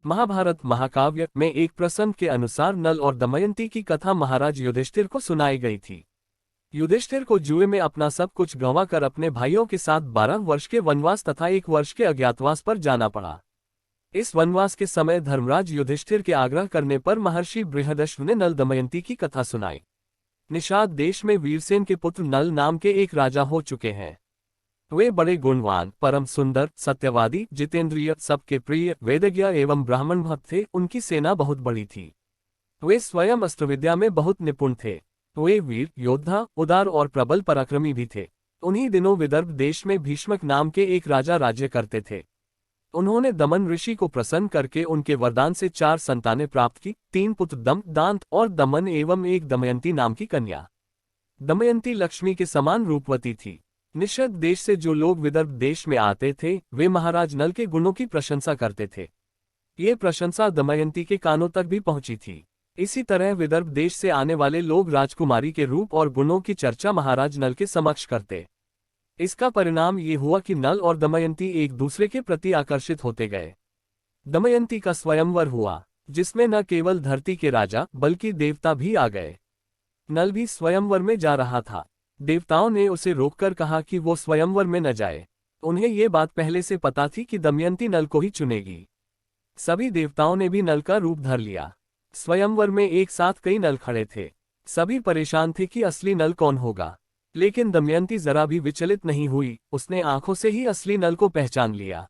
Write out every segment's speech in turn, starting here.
महाभारत महाकाव्य में एक प्रसंग के अनुसार नल और दमयंती की कथा महाराज युधिष्ठिर को सुनाई गई थी। युधिष्ठिर को जुए में अपना सब कुछ गंवा कर अपने भाइयों के साथ 12 वर्ष के वनवास तथा 1 वर्ष के अज्ञातवास पर जाना पड़ा। इस वनवास के समय धर्मराज युधिष्ठिर के आग्रह करने पर महर्षि बृहदश्व ने नल दमयंती की कथा सुनाई। निषाद देश में वीरसेन के पुत्र नल नाम के एक राजा हो चुके हैं। वे बड़े गुणवान, परम सुंदर, सत्यवादी, जितेंद्रिय, सबके प्रिय, वेदज्ञ एवं ब्राह्मण भक्त थे। उनकी सेना बहुत बड़ी थी। वे स्वयं अस्त्र विद्या में बहुत निपुण थे। वे वीर, योद्धा, उदार और प्रबल पराक्रमी भी थे। उन्हीं दिनों विदर्भ देश में भीष्मक नाम के एक राजा राज्य करते थे। उन्होंने दमन ऋषि को प्रसन्न करके उनके वरदान से 4 संतानें प्राप्त की, 3 पुत्र दम, दांत और दमन एवं एक दमयंती नाम की कन्या। दमयंती लक्ष्मी के समान रूपवती थी। निषद देश से जो लोग विदर्भ देश में आते थे वे महाराज नल के गुणों की प्रशंसा करते थे। ये प्रशंसा दमयंती के कानों तक भी पहुंची थी। इसी तरह विदर्भ देश से आने वाले लोग राजकुमारी के रूप और गुणों की चर्चा महाराज नल के समक्ष करते। इसका परिणाम ये हुआ कि नल और दमयंती एक दूसरे के प्रति आकर्षित होते गए। दमयंती का स्वयंवर हुआ, जिसमें न केवल धरती के राजा बल्कि देवता भी आ गए। नल भी स्वयंवर में जा रहा था। देवताओं ने उसे रोककर कहा कि वो स्वयंवर में न जाए। उन्हें ये बात पहले से पता थी कि दमयंती नल को ही चुनेगी। सभी देवताओं ने भी नल का रूप धर लिया। स्वयंवर में एक साथ कई नल खड़े थे। सभी परेशान थे कि असली नल कौन होगा, लेकिन दमयंती जरा भी विचलित नहीं हुई। उसने आंखों से ही असली नल को पहचान लिया।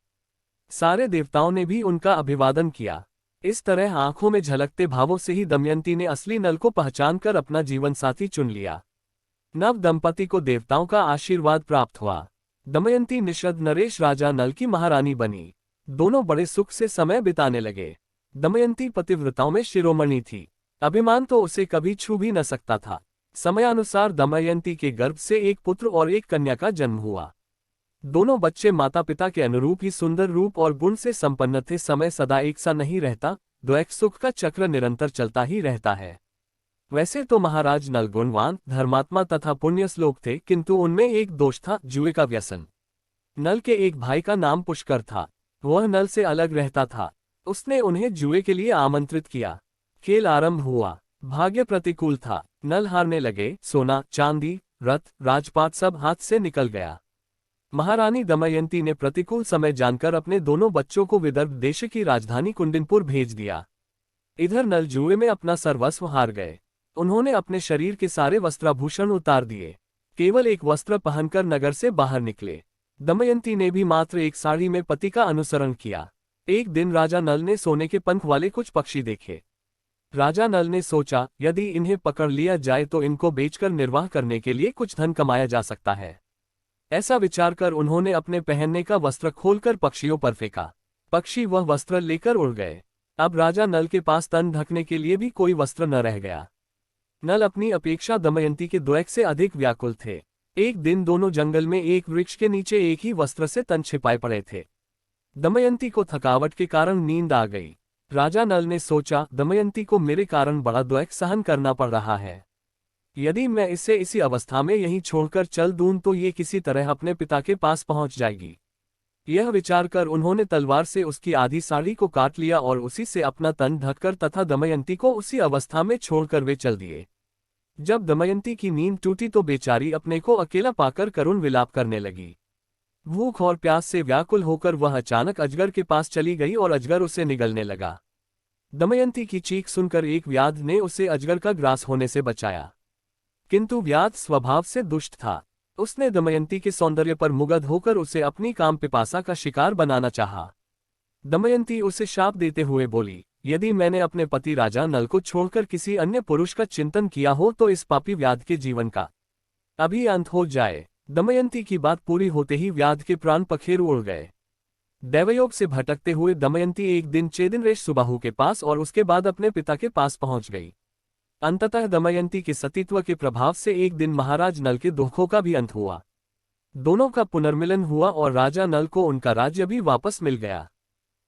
सारे देवताओं ने भी उनका अभिवादन किया। इस तरह आंखों में झलकते भावों से ही दमयंती ने असली नल को पहचानकर अपना जीवन साथी चुन लिया। नव दंपति को देवताओं का आशीर्वाद प्राप्त हुआ। दमयंती निषद नरेश राजा नल की महारानी बनी। दोनों बड़े सुख से समय बिताने लगे। दमयंती पतिव्रताओं में शिरोमणि थी। अभिमान तो उसे कभी छू भी न सकता था। समयानुसार दमयंती के गर्भ से एक पुत्र और एक कन्या का जन्म हुआ। दोनों बच्चे माता पिता के अनुरूप ही सुंदर रूप और गुण से संपन्न थे। समय सदा एक सा नहीं रहता, द्वैक सुख का चक्र निरंतर चलता ही रहता है। वैसे तो महाराज नल गुणवान, धर्मात्मा तथा पुण्य श्लोक थे, किंतु उनमें एक दोष था, जुए का व्यसन। नल के एक भाई का नाम पुष्कर था। वह नल से अलग रहता था। उसने उन्हें जुए के लिए आमंत्रित किया। खेल आरंभ हुआ। भाग्य प्रतिकूल था। नल हारने लगे। सोना, चांदी, रथ, राजपाट सब हाथ से निकल गया। महारानी दमयंती ने प्रतिकूल समय जानकर अपने दोनों बच्चों को विदर्भ देश की राजधानी कुंडिनपुर भेज दिया। इधर नल जुए में अपना सर्वस्व हार गए। उन्होंने अपने शरीर के सारे वस्त्राभूषण उतार दिए। केवल एक वस्त्र पहनकर नगर से बाहर निकले। दमयंती ने भी मात्र एक साड़ी में पति का अनुसरण किया। एक दिन राजा नल ने सोने के पंख वाले कुछ पक्षी देखे। राजा नल ने सोचा, यदि इन्हें पकड़ लिया जाए तो इनको बेचकर निर्वाह करने के लिए कुछ धन कमाया जा सकता है। ऐसा विचार कर उन्होंने अपने पहनने का वस्त्र खोलकर पक्षियों पर फेंका। पक्षी वह वस्त्र लेकर उड़ गए। अब राजा नल के पास तन ढकने के लिए भी कोई वस्त्र न रह गया। नल अपनी अपेक्षा दमयंती के द्वैक से अधिक व्याकुल थे। एक दिन दोनों जंगल में एक वृक्ष के नीचे एक ही वस्त्र से तन छिपाए पड़े थे। दमयंती को थकावट के कारण नींद आ गई। राजा नल ने सोचा, दमयंती को मेरे कारण बड़ा द्वैक सहन करना पड़ रहा है। यदि मैं इसे इसी अवस्था में यहीं छोड़कर चल दूं तो ये किसी तरह अपने पिता के पास पहुंच जाएगी। यह विचार कर उन्होंने तलवार से उसकी आधी साड़ी को काट लिया और उसी से अपना तन ढककर तथा दमयंती को उसी अवस्था में छोड़कर वे चल दिए। जब दमयंती की नींद टूटी तो बेचारी अपने को अकेला पाकर करुण विलाप करने लगी। भूख और प्यास से व्याकुल होकर वह अचानक अजगर के पास चली गई और अजगर उसे निगलने लगा। दमयंती की चीख सुनकर एक व्याध ने उसे अजगर का ग्रास होने से बचाया, किंतु व्याध स्वभाव से दुष्ट था। उसने दमयंती के सौंदर्य पर मुग्ध होकर उसे अपनी काम पिपासा का शिकार बनाना चाहा। दमयंती उसे शाप देते हुए बोली, यदि मैंने अपने पति राजा नल को छोड़कर किसी अन्य पुरुष का चिंतन किया हो तो इस पापी व्याध के जीवन का अभी अंत हो जाए। दमयंती की बात पूरी होते ही व्याध के प्राण पखेरु उड़ गए। दैवयोग से भटकते हुए दमयंती एक दिन चेदिनरेश सुबाहु के पास और उसके बाद अपने पिता के पास पहुंच गई। अंततः दमयंती के सतीत्व के प्रभाव से एक दिन महाराज नल के दुखों का भी अंत हुआ। दोनों का पुनर्मिलन हुआ और राजा नल को उनका राज्य भी वापस मिल गया।